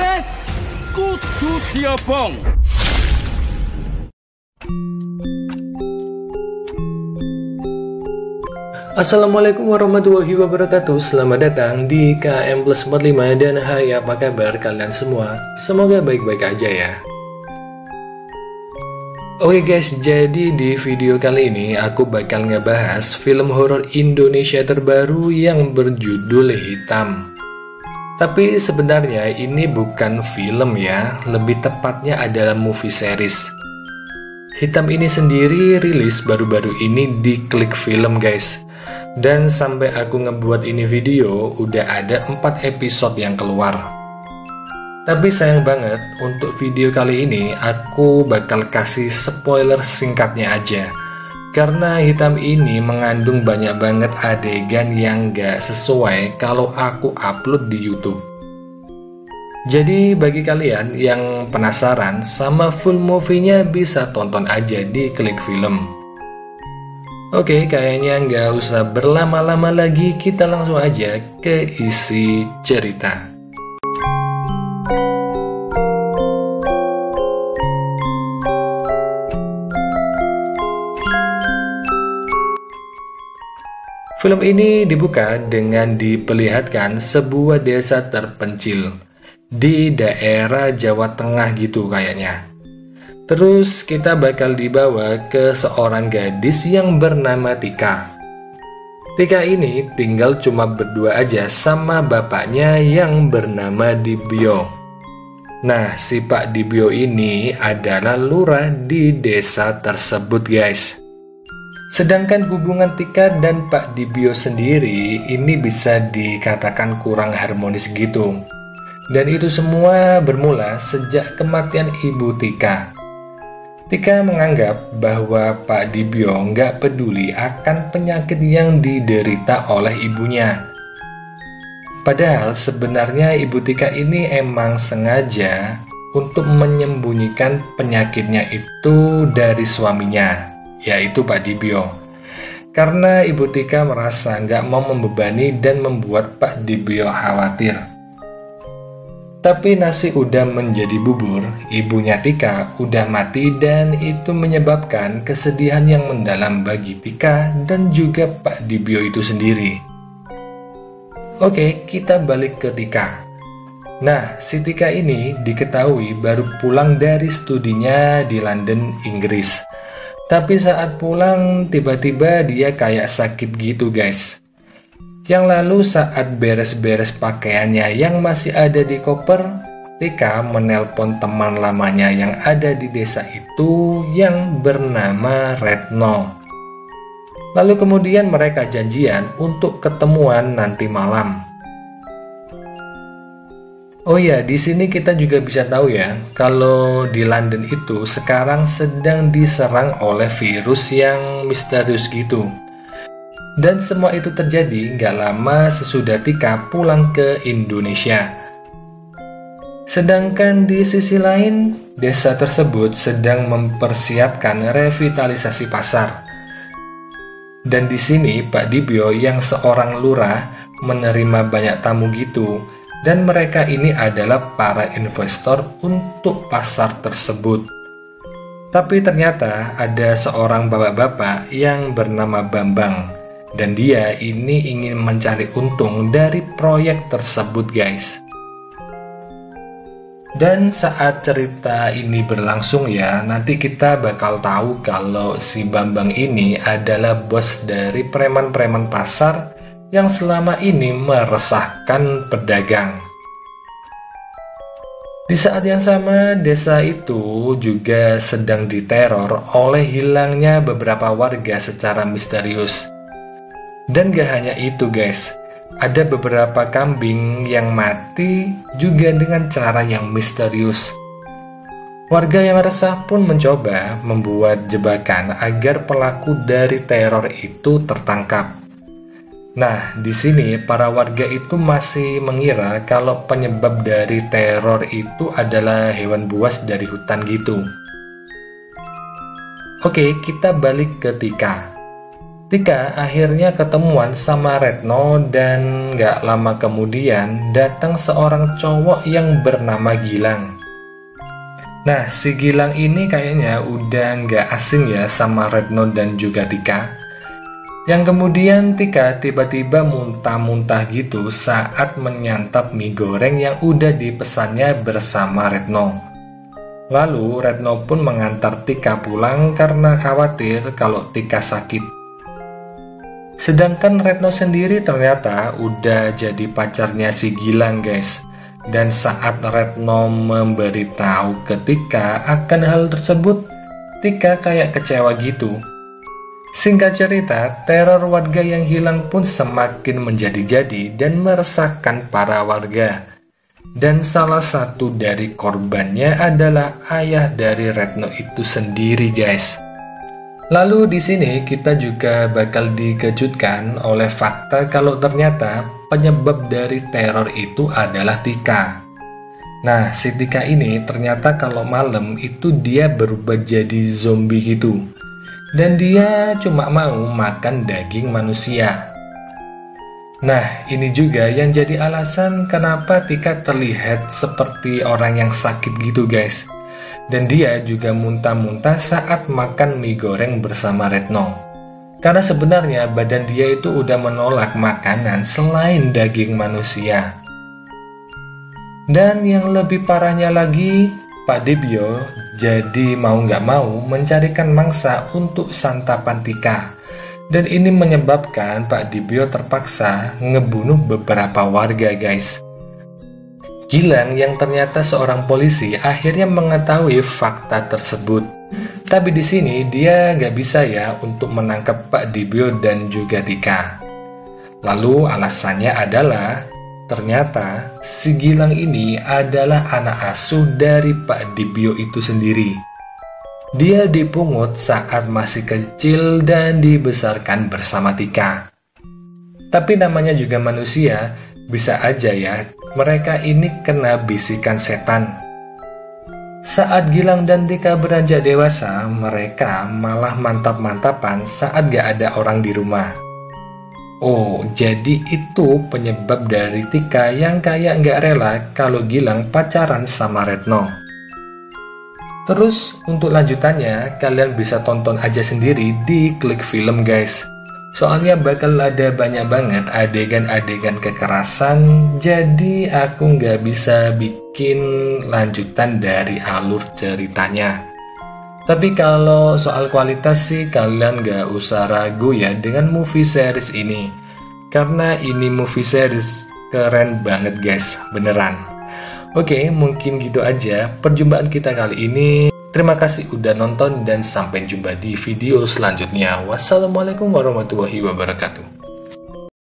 Tugas kudu diobong. Assalamualaikum warahmatullahi wabarakatuh. Selamat datang di KM Plus 45. Dan hai, apa kabar kalian semua? Semoga baik-baik aja ya. Oke guys, jadi di video kali ini aku bakal ngebahas film horor Indonesia terbaru yang berjudul Hitam. Tapi sebenarnya ini bukan film ya, lebih tepatnya adalah movie series. Hitam ini sendiri rilis baru-baru ini di Klik Film guys. Dan sampai aku ngebuat ini video, udah ada 4 episode yang keluar. Tapi sayang banget, untuk video kali ini aku bakal kasih spoiler singkatnya aja. Karena Hitam ini mengandung banyak banget adegan yang gak sesuai kalau aku upload di YouTube. Jadi bagi kalian yang penasaran sama full movie-nya bisa tonton aja di Klik Film. Oke, kayaknya nggak usah berlama-lama lagi, kita langsung aja ke isi cerita. Film ini dibuka dengan diperlihatkan sebuah desa terpencil di daerah Jawa Tengah gitu kayaknya. Terus kita bakal dibawa ke seorang gadis yang bernama Tika. Tika ini tinggal cuma berdua aja sama bapaknya yang bernama Dibyo. Nah, si Pak Dibyo ini adalah lurah di desa tersebut guys. Sedangkan hubungan Tika dan Pak Dibyo sendiri ini bisa dikatakan kurang harmonis gitu. Dan itu semua bermula sejak kematian ibu Tika. Tika menganggap bahwa Pak Dibyo nggak peduli akan penyakit yang diderita oleh ibunya. Padahal sebenarnya ibu Tika ini emang sengaja untuk menyembunyikan penyakitnya itu dari suaminya, yaitu Pak Dibyo. Karena ibu Tika merasa nggak mau membebani dan membuat Pak Dibyo khawatir. Tapi nasi udah menjadi bubur, ibunya Tika udah mati dan itu menyebabkan kesedihan yang mendalam bagi Tika dan juga Pak Dibyo itu sendiri. Oke, kita balik ke Tika. Nah, si Tika ini diketahui baru pulang dari studinya di London, Inggris. Tapi saat pulang tiba-tiba dia kayak sakit gitu guys. Yang lalu saat beres-beres pakaiannya yang masih ada di koper, Tika menelpon teman lamanya yang ada di desa itu yang bernama Retno. Lalu kemudian mereka janjian untuk ketemuan nanti malam. Oh ya, di sini kita juga bisa tahu ya, kalau di London itu sekarang sedang diserang oleh virus yang misterius gitu. Dan semua itu terjadi gak lama sesudah Tika pulang ke Indonesia. Sedangkan di sisi lain, desa tersebut sedang mempersiapkan revitalisasi pasar. Dan di sini Pak Dibyo yang seorang lurah menerima banyak tamu gitu. Dan mereka ini adalah para investor untuk pasar tersebut. Tapi ternyata ada seorang bapak-bapak yang bernama Bambang. Dan dia ini ingin mencari untung dari proyek tersebut guys. Dan saat cerita ini berlangsung ya, nanti kita bakal tahu kalau si Bambang ini adalah bos dari preman-preman pasar yang selama ini meresahkan pedagang. Di saat yang sama, desa itu juga sedang diteror oleh hilangnya beberapa warga secara misterius. Dan gak hanya itu guys, ada beberapa kambing yang mati juga dengan cara yang misterius. Warga yang resah pun mencoba membuat jebakan agar pelaku dari teror itu tertangkap. Nah, di sini para warga itu masih mengira kalau penyebab dari teror itu adalah hewan buas dari hutan gitu. Oke, kita balik ke Tika. Tika akhirnya ketemuan sama Retno dan gak lama kemudian datang seorang cowok yang bernama Gilang. Nah, si Gilang ini kayaknya udah gak asing ya sama Retno dan juga Tika. Yang kemudian Tika tiba-tiba muntah-muntah gitu saat menyantap mie goreng yang udah dipesannya bersama Retno. Lalu Retno pun mengantar Tika pulang karena khawatir kalau Tika sakit. Sedangkan Retno sendiri ternyata udah jadi pacarnya si Gilang guys. Dan saat Retno memberitahu ke Tika akan hal tersebut, Tika kayak kecewa gitu. Singkat cerita, teror warga yang hilang pun semakin menjadi-jadi dan meresahkan para warga. Dan salah satu dari korbannya adalah ayah dari Retno itu sendiri guys. Lalu di sini kita juga bakal dikejutkan oleh fakta kalau ternyata penyebab dari teror itu adalah Tika. Nah, si Tika ini ternyata kalau malam itu dia berubah jadi zombie gitu. Dan dia cuma mau makan daging manusia. Nah, ini juga yang jadi alasan kenapa Tika terlihat seperti orang yang sakit gitu guys. Dan dia juga muntah-muntah saat makan mie goreng bersama Retno. Karena sebenarnya badan dia itu udah menolak makanan selain daging manusia. Dan yang lebih parahnya lagi, Pak Dibyo jadi mau nggak mau mencarikan mangsa untuk santapan Tika. Dan ini menyebabkan Pak Dibyo terpaksa ngebunuh beberapa warga guys. Gilang yang ternyata seorang polisi akhirnya mengetahui fakta tersebut. Tapi di sini dia nggak bisa ya untuk menangkap Pak Dibyo dan juga Tika. Lalu alasannya adalah ternyata si Gilang ini adalah anak asuh dari Pak Dibyo itu sendiri. Dia dipungut saat masih kecil dan dibesarkan bersama Tika. Tapi namanya juga manusia, bisa aja ya mereka ini kena bisikan setan. Saat Gilang dan Tika beranjak dewasa, mereka malah mantap-mantapan saat gak ada orang di rumah. Oh, jadi itu penyebab dari Tika yang kayak gak rela kalau Gilang pacaran sama Retno. Terus untuk lanjutannya, kalian bisa tonton aja sendiri di Klik Film guys. Soalnya bakal ada banyak banget adegan-adegan kekerasan, jadi aku nggak bisa bikin lanjutan dari alur ceritanya. Tapi kalau soal kualitas sih kalian nggak usah ragu ya dengan movie series ini. Karena ini movie series keren banget guys, beneran. Oke, mungkin gitu aja perjumpaan kita kali ini. Terima kasih udah nonton dan sampai jumpa di video selanjutnya. Wassalamualaikum warahmatullahi wabarakatuh.